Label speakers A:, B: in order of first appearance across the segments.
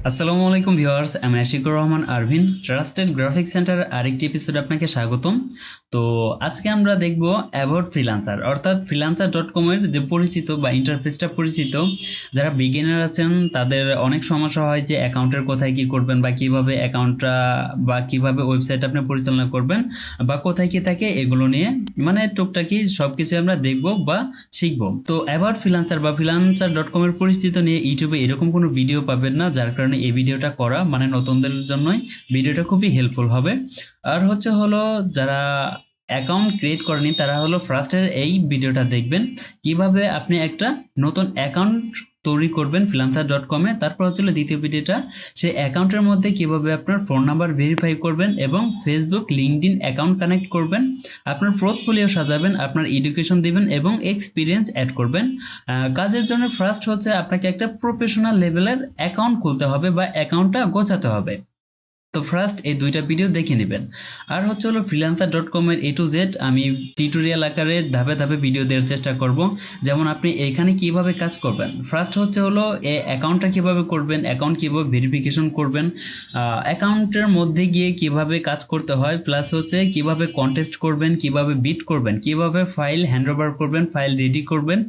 A: আসসালামু আলাইকুম ভিউয়ার্স, আমি আশিকুর রহমান আরভিন ট্রাস্টেড গ্রাফিক সেন্টারের আরেকটি এপিসোডে আপনাকে স্বাগতম। তো আজকে আমরা দেখব অ্যাবাউট ফ্রিল্যান্সার, অর্থাৎ ফ্রিল্যান্সার .com এর যে পরিচিত বা ইন্টারফেসটা পরিচিত। যারা বিগিনার আছেন তাদের অনেক সমস্যা হয় যে অ্যাকাউন্টের কোথায় কি করবেন বা কিভাবে অ্যাকাউন্টটা বা কিভাবে ওয়েবসাইট আপনি পরিচালনা করবেন বা কোথায় কি থাকে এগুলো নিয়ে মানে টুকটাকি সবকিছু আমরা দেখব বা শিখবো। তো অ্যাবাউট ফ্রিল্যান্সার বা ফ্রিল্যান্সার .com এর পরিচিত নিয়ে ইউটিউবে এরকম কোনো ভিডিও পাবেন না, যার কারণে এই ভিডিওটা করা মানে নতুনদের জন্যই ভিডিওটা খুবই হেল্পফুল হবে। আর হলো যারা অ্যাকাউন্ট ক্রিয়েট করেনি তারা ফার্স্টের এই ভিডিওটা দেখবেন কিভাবে আপনি একটা নতুন অ্যাকাউন্ট তৈরি করবেন ফ্রিল্যান্সার .com এ। তারপর দ্বিতীয় ভিডিওটা সেই অ্যাকাউন্টের মধ্যে কিভাবে আপনার ফোন নাম্বার ভেরিফাই করবেন এবং ফেসবুক লিঙ্কডইন অ্যাকাউন্ট কানেক্ট করবেন, আপনার পোর্টফোলিও সাজাবেন, আপনার এডুকেশন দিবেন এবং এক্সপিরিয়েন্স অ্যাড করবেন। কাজের জন্য ফার্স্ট আপনাকে একটা প্রফেশনাল লেভেলের অ্যাকাউন্ট খুলতে হবে বা অ্যাকাউন্টটা গোছাতে হবে। তো ফার্স্ট এই দুইটা ভিডিও দেখে নেবেন। আর ফ্রিল্যান্সার .com এর A to Z আমি টিউটোরিয়াল আকারে ধাপে ধাপে ভিডিও দেওয়ার চেষ্টা করব। যেমন আপনি এখানে কিভাবে কাজ করবেন, ফার্স্ট এই অ্যাকাউন্টটা কিভাবে করবেন, অ্যাকাউন্ট কিভাবে ভেরিফিকেশন করবেন, অ্যাকাউন্টের মধ্যে গিয়ে কিভাবে কাজ করতে হয়, প্লাস কিভাবে কন্টেস্ট করবেন, কিভাবে বিট করবেন, কিভাবে ফাইল হ্যান্ডওভার করবেন, ফাইল রেডি করবেন,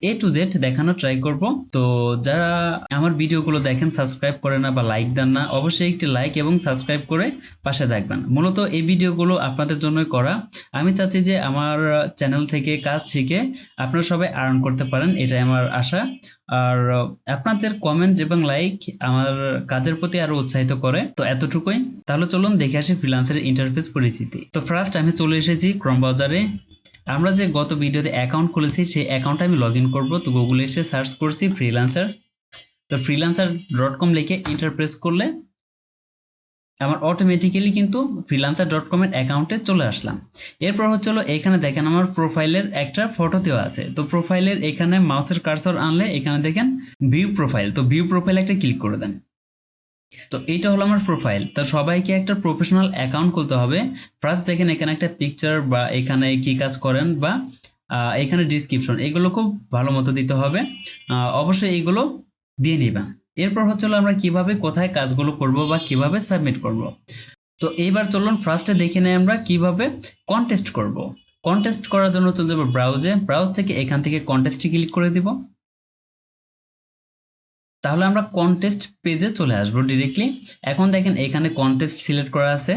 A: A to Z দেখানো ট্রাই করব। তো যারা আমার ভিডিওগুলো দেখেন সাবস্ক্রাইব করে না বা লাইক দেন না, অবশ্যই একটি লাইক এবং সাবস্ক্রাইব করে পাশে থাকবেন। মূলত এই ভিডিওগুলো আপনাদের জন্যই করা। আমি চাচ্ছি যে আমার চ্যানেল থেকে কাজ শিখে আপনারা সবাই আর্ন করতে পারেন, এটাই আমার আশা। আর আপনাদের কমেন্ট এবং লাইক আমার কাজের প্রতি আরো উৎসাহিত করে। তো এতটুকুই, তাহলে চলুন দেখে আসি ফ্রিল্যান্সারের ইন্টারফেস পরিচিতি। তো ফার্স্ট আমি চলে এসেছি ক্রোম ব্রাউজারে। আমরা যে গত ভিডিওতে অ্যাকাউন্ট খুলেছি সেই অ্যাকাউন্টে আমি লগ ইন করবো। তো গুগলে এসে সার্চ করছি ফ্রিল্যান্সার। তো ফ্রিল্যান্সার .com লিখে এন্টার প্রেস করলে আমার অটোমেটিক্যালি কিন্তু ফ্রিল্যান্সার .com এর অ্যাকাউন্টে চলে আসলাম। এরপর এখানে দেখেন আমার প্রোফাইলের একটা ফটো দেওয়া আছে। তো প্রোফাইলের এখানে মাউসের কার্সর আনলে এখানে দেখেন ভিউ প্রোফাইল। তো ভিউ প্রোফাইল একটা ক্লিক করে দেন। তো এইটা হলো আমার প্রোফাইল। তো সবাইকে একটা প্রফেশনাল অ্যাকাউন্ট খুলতে হবে। ফার্স্ট দেখেন এখানে একটা পিকচার বা এখানে কি কাজ করেন বা এখানে ডিসক্রিপশন, এগুলো খুব ভালো মতো দিতে হবে। অবশ্যই এগুলো দিয়ে নিবা। এরপর আমরা কিভাবে কোথায় কাজগুলো করব বা কিভাবে সাবমিট করব। তো এইবার চলুন ফার্স্টে দেখে নেই আমরা কিভাবে কন্টেস্ট করব। কন্টেস্ট করার জন্য চলে যাবো ব্রাউজে। ব্রাউজ থেকে এখান থেকে কন্টেস্টে ক্লিক করে দিব। তাহলে আমরা কন্টেস্ট পেজে চলে আসবো ডিরেক্টলি। এখন দেখেন এখানে কন্টেস্ট সিলেক্ট করা আছে।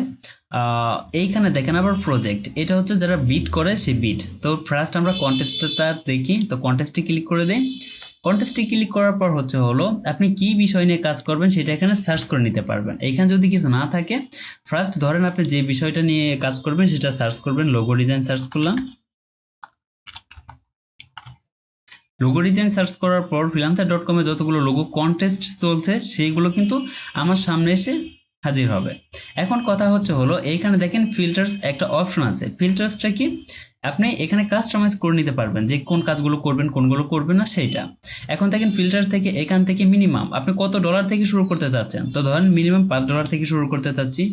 A: এইখানে দেখেন আবার প্রজেক্ট, এটা যারা বিট করে সে বিট। তো ফার্স্ট আমরা কন্টেস্টটা দেখি। তো কন্টেস্টে ক্লিক করে দিই। কন্টেস্টে ক্লিক করার পর আপনি কি বিষয় নিয়ে কাজ করবেন সেটা এখানে সার্চ করে নিতে পারবেন। এখানে যদি কিছু না থাকে ফার্স্ট ধরেন আপনি যে বিষয়টা নিয়ে কাজ করবেন সেটা সার্চ করবেন। লোগো ডিজাইন সার্চ করলাম। লোগো ডিজাইন সার্চ করার পর ফ্রিল্যান্সার .com এ যতগুলো লোগো কন্টেস্ট চলছে সেইগুলো কিন্তু আমার সামনে এসে হাজির হবে। এখন কথা এইখানে দেখেন ফিল্টার্স একটা অপশন আছে। ফিল্টার্সটা কি, আপনি এখানে কাস্টমাইজ করে নিতে পারবেন যে কোন কাজগুলো করবেন কোনগুলো করবেন না সেইটা। এখন দেখেন ফিল্টার্স থেকে এখান থেকে মিনিমাম আপনি কত ডলার থেকে শুরু করতে চাচ্ছেন। তো ধরেন মিনিমাম $5 থেকে শুরু করতে চাচ্ছি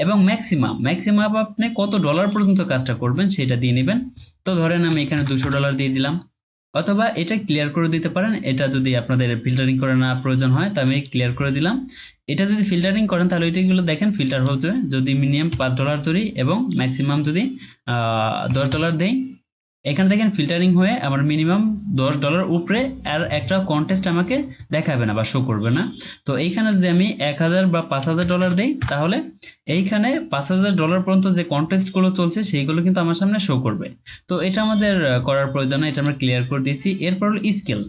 A: এবং ম্যাক্সিমাম আপনি কত ডলার পর্যন্ত কাজটা করবেন সেটা দিয়ে নেবেন। তো ধরেন আমি এখানে $200 দিয়ে দিলাম, অথবা এটা ক্লিয়ার করে দিতে পারেন। এটা যদি আপনাদের ফিল্টারিং করে না প্রয়োজন হয় তো আমি ক্লিয়ার করে দিলাম। এটা যদি ফিল্টারিং করেন তাহলে এটাগুলো দেখেন ফিল্টার হচ্ছে যদি মিনিমাম $5 ধরি এবং ম্যাক্সিমাম যদি $10 দেই। এখানে দেখেন ফিল্টারিং হয়ে আমার মিনিমাম $10 উপরে আর একটা কন্টেস্ট আমাকে দেখাবে না বা শো করবে না। তো এইখানে যদি আমি 1000 বা $5000 দেই তাহলে এইখানে $5000 পর্যন্ত যে কন্টেস্টগুলো চলছে সেইগুলো কিন্তু আমার সামনে শো করবে। তো এটা আমাদের করার প্রয়োজন না, এটা আমরা ক্লিয়ার করে দিয়েছি। এরপর স্কিল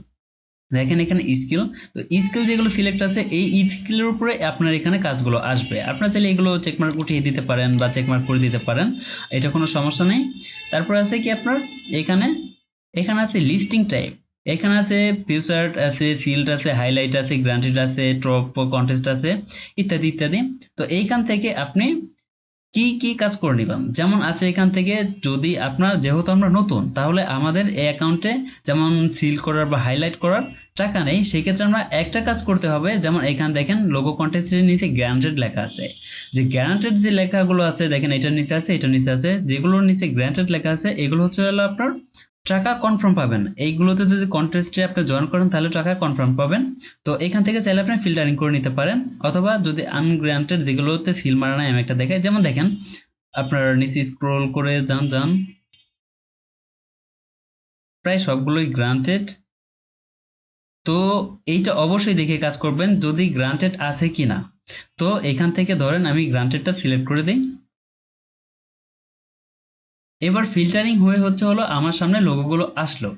A: দেখেন এখানে স্কিল। তো স্কিল যেগুলো সিলেক্ট আছে এই স্কিলের উপরে আপনার এখানে কাজগুলো আসবে। আপনারা চাইলে এগুলো চেকমার্ক উঠিয়ে দিতে পারেন বা চেকমার্ক করে দিতে পারেন, এটা কোনো সমস্যা নেই। তারপর আছে কি আপনার এখানে আছে লিস্টিং টাইপ, এখানে আছে ফিউচার আছে, ফিল্ড আছে, হাইলাইট আছে, গ্রান্টেড আছে, টপ কন্টেস্ট আছে, ইত্যাদি ইত্যাদি। তো এইখান থেকে আপনি কি কি কাজ করে নিবেন যেমন আছে এখান থেকে। যদি আপনার যেহেতু আমরা নতুন তাহলে আমাদের এই অ্যাকাউন্টে যেমন সিল করার বা হাইলাইট করার টাকা নেই, সেক্ষেত্রে আমরা একটা কাজ করতে হবে। যেমন এখানে দেখেন লোগো কন্টেস্টের নিচে গ্রান্টেড লেখা আছে, যে গ্রান্টেড যে লেখাগুলো আছে দেখেন এটার নিচে আছে, এটার নিচে আছে, যেগুলোর নিচে গ্রান্টেড লেখা আছে এগুলো হলো আপনার টাকা কনফার্ম পাবেন। এইগুলোতে যদি কন্টেস্টে আপনি জয়েন করেন তাহলে টাকা কনফার্ম পাবেন। তো এখান থেকে চাইলে আপনি ফিল্টারিং করে নিতে পারেন, অথবা যদি আনগ্রান্টেড যেগুলোতে ফিল মারা নাই আমি একটা দেখাই, যেমন দেখেন আপনার নিচে স্ক্রোল করে যান যান, প্রায় সবগুলোই গ্রান্টেড। তো এইটা অবশ্যই দেখে কাজ করবেন যদি গ্রান্টেড আছে কিনা। তো এখান থেকে ধরেন আমি গ্রান্টেডটা সিলেক্ট করে দিই। এবার ফিল্টারিং হয়ে হলো আমার সামনে লোগোগুলো আসলো।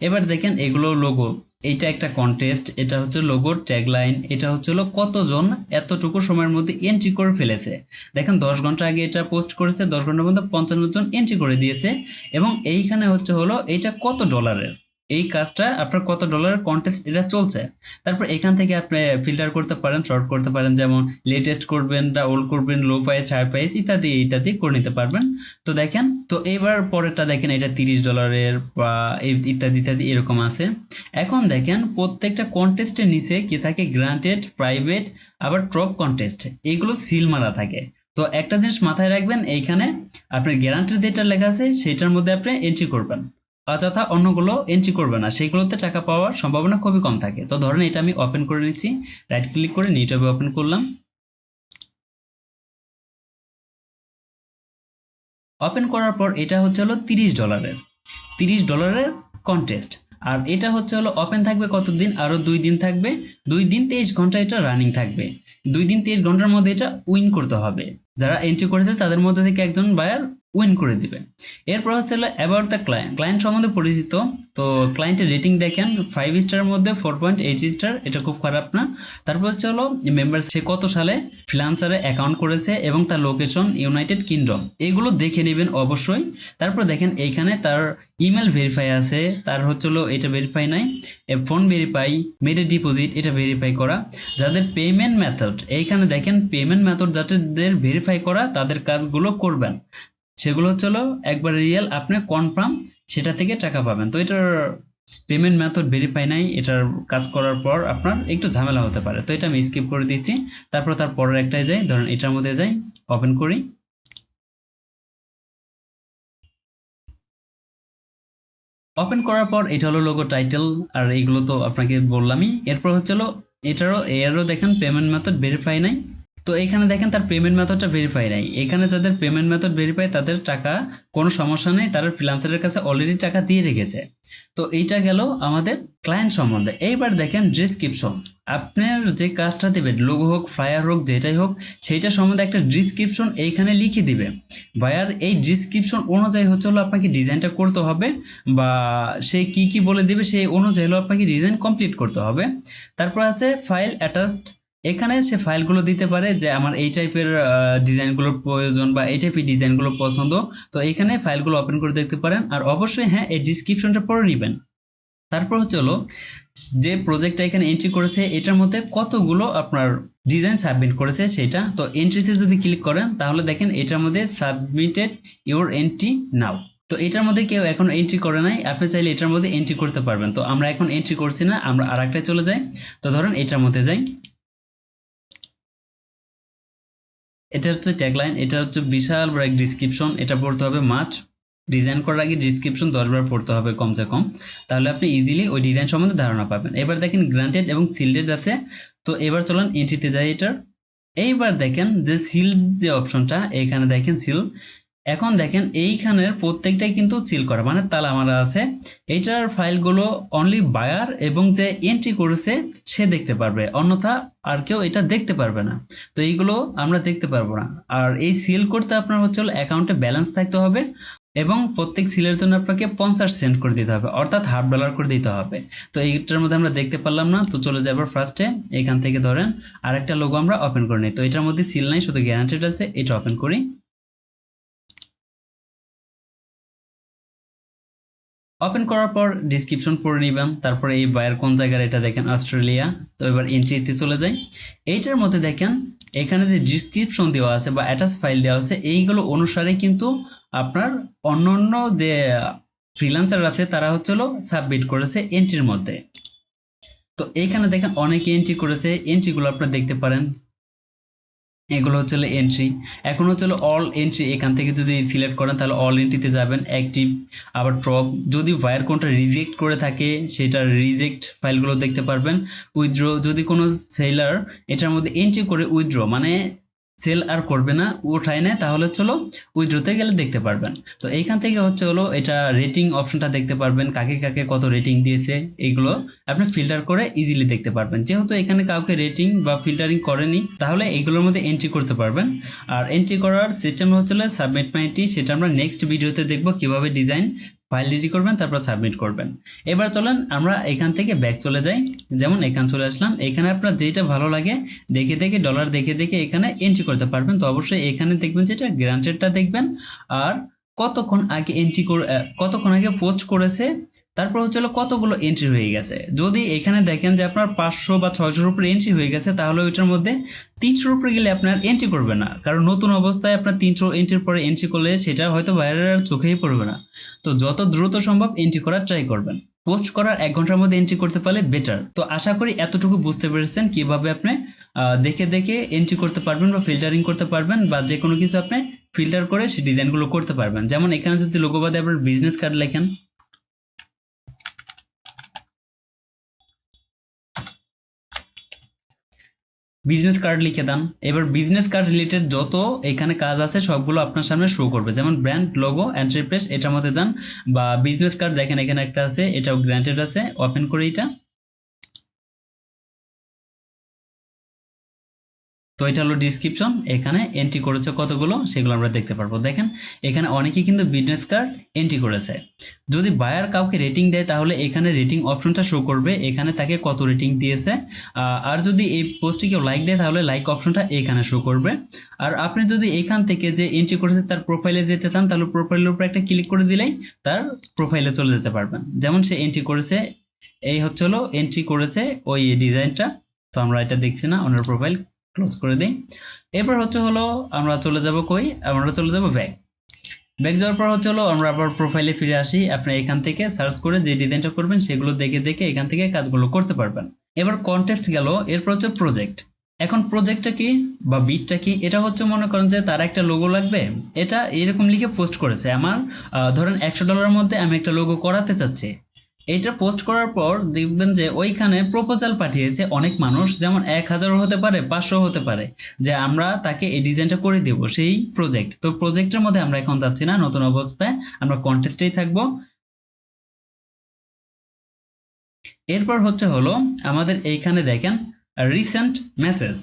A: এবার দেখেন এগুলো লোগো, এইটা একটা কন্টেস্ট, এটা হচ্ছে লোগোর ট্যাগলাইন, এটা হলো কতজন এতটুকু সময়ের মধ্যে এন্ট্রি করে ফেলেছে। দেখেন 10 ঘন্টা আগে এটা পোস্ট করেছে, 10 ঘন্টার মধ্যে 55 জন এন্ট্রি করে দিয়েছে। এবং এইখানে হলো এটা কত ডলারের, এই কাজটা আপনার কত ডলারের কন্টেস্ট এটা চলছে। তারপর এখান থেকে আপনি ফিল্টার করতে পারেন, শর্ট করতে পারেন, যেমন লেটেস্ট করবেন বা ওল্ড করবেন, লো প্রাইস, হাই প্রাইস ইত্যাদি ইত্যাদি করে নিতে পারবেন। তো দেখেন, তো এবার পরেরটা দেখেন, এটা $30 বা ইত্যাদি ইত্যাদি এরকম আছে। এখন দেখেন প্রত্যেকটা কন্টেস্টের নিচে কি থাকে, গ্রান্টেড, প্রাইভেট, আবার টপ কন্টেস্ট, এগুলো সিল মারা থাকে। তো একটা জিনিস মাথায় রাখবেন, এইখানে আপনার গ্যারান্টেড যেটা লেখা আছে সেটার মধ্যে আপনি এন্ট্রি করবেন, অযথা অন্যগুলো এন্ট্রি করবে না, সেগুলোতে টাকা পাওয়ার সম্ভাবনা খুবই কম থাকে। তো ধরেন এটা আমি ওপেন করে নিচ্ছি, রাইট ক্লিক করে নিউ ট্যাবে ওপেন করলাম। ওপেন করার পর এটা হলো $30, $30 কন্টেস্ট। আর এটা হলো ওপেন থাকবে কতদিন, আরো 2 দিন থাকবে, 2 দিন 23 ঘন্টা এটা রানিং থাকবে। 2 দিন 23 ঘন্টার মধ্যে এটা উইন করতে হবে, যারা এন্ট্রি করেছে তাদের মধ্যে থেকে একজন বায়ার উইন করে দিবে। এরপর হলো অ্যাবাউট দ্য ক্লায়েন্ট, ক্লায়েন্ট সম্বন্ধে পরিচিত। তো ক্লায়েন্টের রেটিং দেখেন 5 স্টারের মধ্যে 4.8 স্টার, এটা খুব খারাপ না। তারপর হলো মেম্বার, সে কত সালে ফ্রিল্যান্সারে অ্যাকাউন্ট করেছে এবং তার লোকেশন ইউনাইটেড কিংডম, এগুলো দেখে নেবেন অবশ্যই। তারপর দেখেন এইখানে তার ইমেল ভেরিফাই আছে, তার হলো এটা ভেরিফাই নাই, ফোন ভেরিফাই, মেডে ডিপোজিট এটা ভেরিফাই করা। যাদের পেমেন্ট মেথড, এইখানে দেখেন পেমেন্ট মেথড যাদের ভেরিফাই করা তাদের কাজগুলো করবেন, সেগুলো হলো একবার রিয়েল, আপনি কনফার্ম সেটা থেকে টাকা পাবেন। তো এটার পেমেন্ট মেথড ভেরিফাই নাই, এটার কাজ করার পর আপনার একটু ঝামেলা হতে পারে, তো এটা আমি স্কিপ করে দিচ্ছি। তারপর তার পরের একটাই যাই, ধরেন এটার মধ্যে যাই, ওপেন করি। ওপেন করার পর এটা হলো লোগো, টাইটেল, আর এইগুলো তো আপনাকে বললামই। এরপর হলো এরও দেখেন পেমেন্ট মেথড ভেরিফাই নাই। তো এখানে দেখেন তার পেমেন্ট মেথডটা ভেরিফাই নাই, এখানে যাদের পেমেন্ট মেথড ভেরিফাই তাদের টাকা কোনো সমস্যা নেই, তারা ফ্রিল্যান্সারের কাছে অলরেডি টাকা দিয়ে রেখেছে। তো এইটা গেল আমাদের ক্লায়েন্ট সম্বন্ধে। এইবার দেখেন ডিসক্রিপশন, আপনার যে কাজটা দেবেন, লোগো হোক, ফ্লায়ার হোক, যেটাই হোক, সেইটা সম্বন্ধে একটা ডিসক্রিপশন এইখানে লিখে দিবে বায়ার। এই ডিসক্রিপশন অনুযায়ী হলো আপনাকে ডিজাইনটা করতে হবে, বা সে কি কি বলে দিবে সেই অনুযায়ী হলো আপনাকে ডিজাইন কমপ্লিট করতে হবে। তারপর আছে ফাইল অ্যাটাচড, এখানে সে ফাইলগুলো দিতে পারে যে আমার এই টাইপের ডিজাইনগুলোর প্রয়োজন বা এই টাইপের ডিজাইনগুলো পছন্দ। তো এখানে ফাইলগুলো ওপেন করে দেখতে পারেন, আর অবশ্যই হ্যাঁ এই ডিসক্রিপশনটা পড়ে নেবেন। তারপর হলো যে প্রজেক্টটা এখানে এন্ট্রি করেছে এটার মধ্যে কতগুলো আপনার ডিজাইন সাবমিট করেছে সেটা। তো এন্ট্রিতে যদি ক্লিক করেন তাহলে দেখেন এটার মধ্যে সাবমিটেড ইউর এন্ট্রি নাও। তো এটার মধ্যে কেউ এখন এন্ট্রি করে নাই, আপনি চাইলে এটার মধ্যে এন্ট্রি করতে পারবেন। তো আমরা এখন এন্ট্রি করছি না, আমরা আর একটাই চলে যাই। তো ধরেন এটার মধ্যে যাই, এটা হচ্ছে ট্যাগলাইন, এটা হচ্ছে বিশাল বড় এক ডিসক্রিপশন, এটা পড়তে হবে মাস্ট। ডিজাইন করার আগে ডিসক্রিপশন 10 বার পড়তে হবে কমসে কম, তাহলে আপনি ইজিলি ওই ডিজাইন সম্বন্ধে ধারণা পাবেন। এবার দেখেন গ্রান্টেড এবং সিল্ডেড আছে। তো এবার চলেন এন্ট্রিতে যাই এটার। এইবার দেখেন যে সিল যে অপশনটা, এখানে দেখেন সিল। এখন দেখেন এইখানের প্রত্যেকটাই কিন্তু সিল করা, মানে তালা মারা আছে। এইটার ফাইলগুলো অনলি বায়ার এবং যে এন্ট্রি করেছে সে দেখতে পারবে, অন্যথা আর কেউ এটা দেখতে পারবে না। তো এইগুলো আমরা দেখতে পারবো না। আর এই সিল করতে আপনার হলো অ্যাকাউন্টে ব্যালেন্স থাকতে হবে, এবং প্রত্যেক সিলের জন্য আপনাকে 50 সেন্ট করে দিতে হবে, অর্থাৎ $1/2 করে দিতে হবে। তো এইটার মধ্যে আমরা দেখতে পারলাম না, তো চলে যাবার ফার্স্টে এখান থেকে ধরেন আরেকটা লোগো আমরা ওপেন করে নিই। তো এটার মধ্যে সিল নাই, শুধু গ্যারান্টেড আছে, এটা ওপেন করি। ওপেন করার পর ডিসক্রিপশন পড়ে নিবেন, তারপরে এই বায়ার কোন জায়গার এটা দেখেন অস্ট্রেলিয়া। তো এবার এন্ট্রিতে চলে যাই। এইটার মধ্যে দেখেন এখানে যে ডিসক্রিপশন দেওয়া আছে বা অ্যাটাচ ফাইল দেওয়া আছে, এইগুলো অনুসারে কিন্তু আপনার অন্যান্য যে ফ্রিল্যান্সার আছে তারা হলো সাবমিট করেছে এন্ট্রির মধ্যে। তো এইখানে দেখেন অনেকে এন্ট্রি করেছে, এন্ট্রিগুলো আপনারা দেখতে পারেন। এগুলো হচ্ছে এন্ট্রি। এখন হচ্ছে অল এন্ট্রি, এখান থেকে যদি সিলেক্ট করেন তাহলে অল এন্ট্রিতে যাবেন, অ্যাক্টিভ, আবার ড্রপ, যদি বায়ার কোনটা রিজেক্ট করে থাকে সেটার রিজেক্ট ফাইলগুলো দেখতে পারবেন। উইথড্র, যদি কোনো সেলার এটার মধ্যে এন্ট্রি করে উইথড্র মানে সেল আর করবে না, উঠায় নেয়, তাহলে চলো উইথড্রতে গেলে দেখতে পারবেন। তো এইখান থেকে হচ্ছে এটা রেটিং অপশনটা দেখতে পারবেন, কাকে কাকে কত রেটিং দিয়েছে এইগুলো আপনি ফিল্টার করে ইজিলি দেখতে পারবেন। যেহেতু এখানে কাউকে রেটিং বা ফিল্টারিং করেনি তাহলে এইগুলোর মধ্যে এন্ট্রি করতে পারবেন। আর এন্ট্রি করার সিস্টেম হচ্ছে সাবমিট মাইটি, সেটা আমরা নেক্সট ভিডিওতে দেখবো কিভাবে ডিজাইন ফাইল রেডি করবেন তারপর সাবমিট করবেন। এবার চলেন আমরা এখান থেকে ব্যাক চলে যাই। যেমন এখানে চলে আসলাম, এখানে আপনার যেটা ভালো লাগে দেখে দেখে ডলার দেখে দেখে এখানে এন্ট্রি করতে পারবেন। তো অবশ্যই এখানে দেখবেন যেটা গ্রান্টেডটা দেখবেন, আর কতক্ষণ আগে এন্ট্রি করে কতক্ষণ আগে পোস্ট করেছে, তারপর হচ্ছে কতগুলো এন্ট্রি হয়ে গেছে। যদি এখানে দেখেন যে আপনার 500 বা 600-র উপরে এন্ট্রি হয়ে গেছে তাহলে ওইটার মধ্যে 300-র উপরে গেলে আপনার এন্ট্রি করবে না, কারণ নতুন অবস্থায় আপনার 300 এন্ট্রির পরে এন্ট্রি করলে সেটা হয়তো বাইরের চোখেই পড়বে না। তো যত দ্রুত সম্ভব এন্ট্রি করার ট্রাই করবেন। পোস্ট করার 1 ঘন্টার মধ্যে এন্ট্রি করতে পারলে বেটার। তো আশা করি এতটুকু বুঝতে পেরেছেন কিভাবে আপনি দেখে দেখে এন্ট্রি করতে পারবেন বা ফিল্টারিং করতে পারবেন, বা যে কোনো কিছু আপনি ফিল্টার করে সেই ডিজাইনগুলো করতে পারবেন। যেমন এখানে যদি লোগো বাদে আপনার বিজনেস কার্ড লেখেন, বিজনেস কার্ড লিখে দেন। এবার বিজনেস কার্ড রিলেটেড যত এখানে কাজ আছে সবগুলো আপনার সামনে শো করবে। যেমন ব্র্যান্ড, লোগো, এন্ট্রি প্রেস, এটার মধ্যে যান, বা বিজনেস কার্ড দেখেন এখানে একটা আছে, এটাও গ্র্যান্টেড আছে, ওপেন করে এটা। তো এটা হলো ডিসক্রিপশন, এখানে এন্ট্রি করেছে কতগুলো সেগুলো আমরা দেখতে পারবো। দেখেন এখানে অনেকেই কিন্তু বিজনেস কার্ড এন্ট্রি করেছে। যদি বায়ার কাউকে রেটিং দেয় তাহলে এখানে রেটিং অপশনটা শো করবে, এখানে তাকে কত রেটিং দিয়েছে। আর যদি এই পোস্টে কেউ লাইক দেয় তাহলে লাইক অপশনটা এখানে শো করবে। আর আপনি যদি এখান থেকে যে এন্ট্রি করেছে তার প্রোফাইলে যেতে চান তাহলে প্রোফাইলের উপর একটা ক্লিক করে দিলেই তার প্রোফাইলে চলে যেতে পারবেন। যেমন সে এন্ট্রি করেছে, এই হচ্ছে এন্ট্রি করেছে ওই ডিজাইনটা। তো আমরা এটা দেখছি না, ওনার প্রোফাইল ক্লোজ করে দিই। এরপর আমরা চলে যাব কই, আমরা চলে যাব ব্যাক। ব্যাক যাওয়ার পর আমরা আবার প্রোফাইলে ফিরে আসি। আপনি এখান থেকে সার্চ করে যে ডিজাইনটা করবেন সেগুলো দেখে দেখে এখান থেকে কাজগুলো করতে পারবেন। এবার কন্টেস্ট গেল, এরপর হচ্ছে প্রজেক্ট। এখন প্রজেক্টটা কি বা বিটটা কি, এটা হচ্ছে মনে করেন যে তার একটা লোগো লাগবে, এটা এরকম লিখে পোস্ট করেছে। আমার ধরেন $100 মধ্যে আমি একটা লোগো করাতে চাচ্ছি। এইটা পোস্ট করার পর দেখবেন যে ওইখানে প্রপোজাল পাঠিয়েছে অনেক মানুষ, যেমন 1000 হতে পারে, 500 হতে পারে, যে আমরা তাকে এই ডিজাইনটা করে দেব সেই প্রজেক্ট। তো প্রজেক্টের মধ্যে আমরা এখন যাচ্ছি না, নতুন অবস্থায় আমরা কন্টেস্টেই থাকবো। এরপর আমাদের এইখানে দেখেন রিসেন্ট মেসেজ।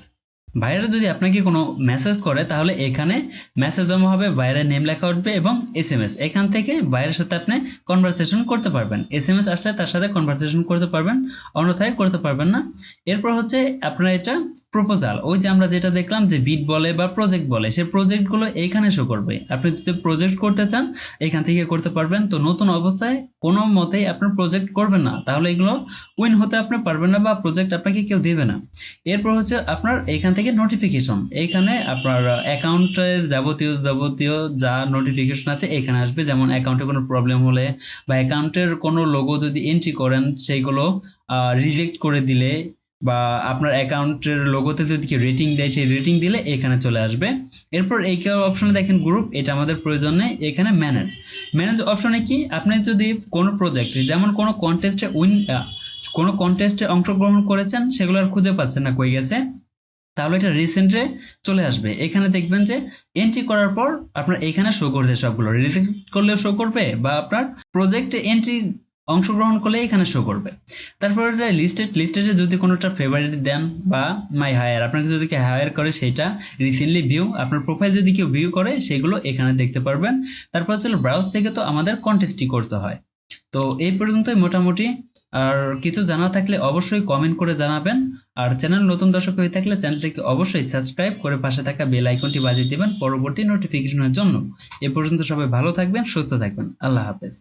A: ভাইরা যদি আপনাকে কোনো মেসেজ করে তাহলে এখানে মেসেজ জমা হবে, বাইরের নেম লেখা উঠবে এবং এসএমএস। এখান থেকে বাইরের সাথে আপনি কনভারসেশন করতে পারবেন। এসএমএস আসলে তার সাথে কনভারসেশন করতে পারবেন, অন্যথায় করতে পারবেন না। এরপর আপনার এটা প্রপোজাল, ওই যে আমরা যেটা দেখলাম যে বিট বলে বা প্রজেক্ট বলে, সেই প্রজেক্টগুলো এইখানে শো করবে। আপনি যদি প্রজেক্ট করতে চান এখান থেকে করতে পারবেন। তো নতুন অবস্থায় কোনো মতেই আপনার প্রজেক্ট করবেন না, তাহলে এগুলো উইন হতে আপনি পারবেন না বা প্রজেক্ট আপনাকে কেউ দেবে না। এরপর আপনার এখান থেকে নোটিফিকেশন, এইখানে আপনার অ্যাকাউন্টের যাবতীয় যাবতীয় যা নোটিফিকেশন আছে এখানে আসবে। যেমন অ্যাকাউন্টে কোনো প্রবলেম হলে বা অ্যাকাউন্টের কোনো লোগো যদি এন্ট্রি করেন সেইগুলো রিজেক্ট করে দিলে, বা আপনার অ্যাকাউন্টের লোগোতে যদি কেউ রেটিং দেয় সেই রেটিং দিলে এখানে চলে আসবে। এরপর এই অপশনে দেখেন গ্রুপ, এটা আমাদের প্রয়োজন নেই। এখানে ম্যানেজ, ম্যানেজ অপশনে কি, আপনি যদি কোনো প্রজেক্টে যেমন কোনো কন্টেস্টে অংশগ্রহণ করেছেন সেগুলো আর খুঁজে পাচ্ছেন না কই গেছে, তাহলে এটা রিসেন্টে চলে আসবে। এখানে দেখবেন যে এন্ট্রি করার পর আপনার এখানে শো করছে, সবগুলো রিজেক্ট করলে শো করবে বা আপনার প্রজেক্টে এন্ট্রি অংশগ্রহণ করলে এখানে শো করবে। তারপরে লিস্টেডে যদি কোনোটা ফেভারিট দেন বা মাই হায়ার, আপনাকে যদি কেউ হায়ার করে সেটা, রিসেন্টলি ভিউ, আপনার প্রোফাইল যদি কেউ ভিউ করে সেগুলো এখানে দেখতে পারবেন। তারপর ব্রাউজ থেকে তো আমাদের কন্টেস্টই করতে হয়। তো এই পর্যন্তই মোটামুটি। আর কিছু জানা থাকলে অবশ্যই কমেন্ট করে জানাবেন। আর চ্যানেল নতুন দর্শক হয়ে থাকলে চ্যানেলটিকে অবশ্যই সাবস্ক্রাইব করে পাশে থাকা বেল আইকনটি বাজিয়ে দিবেন পরবর্তী নোটিফিকেশনের জন্য। এ পর্যন্ত সবাই ভালো থাকবেন, সুস্থ থাকবেন। আল্লাহ হাফেজ।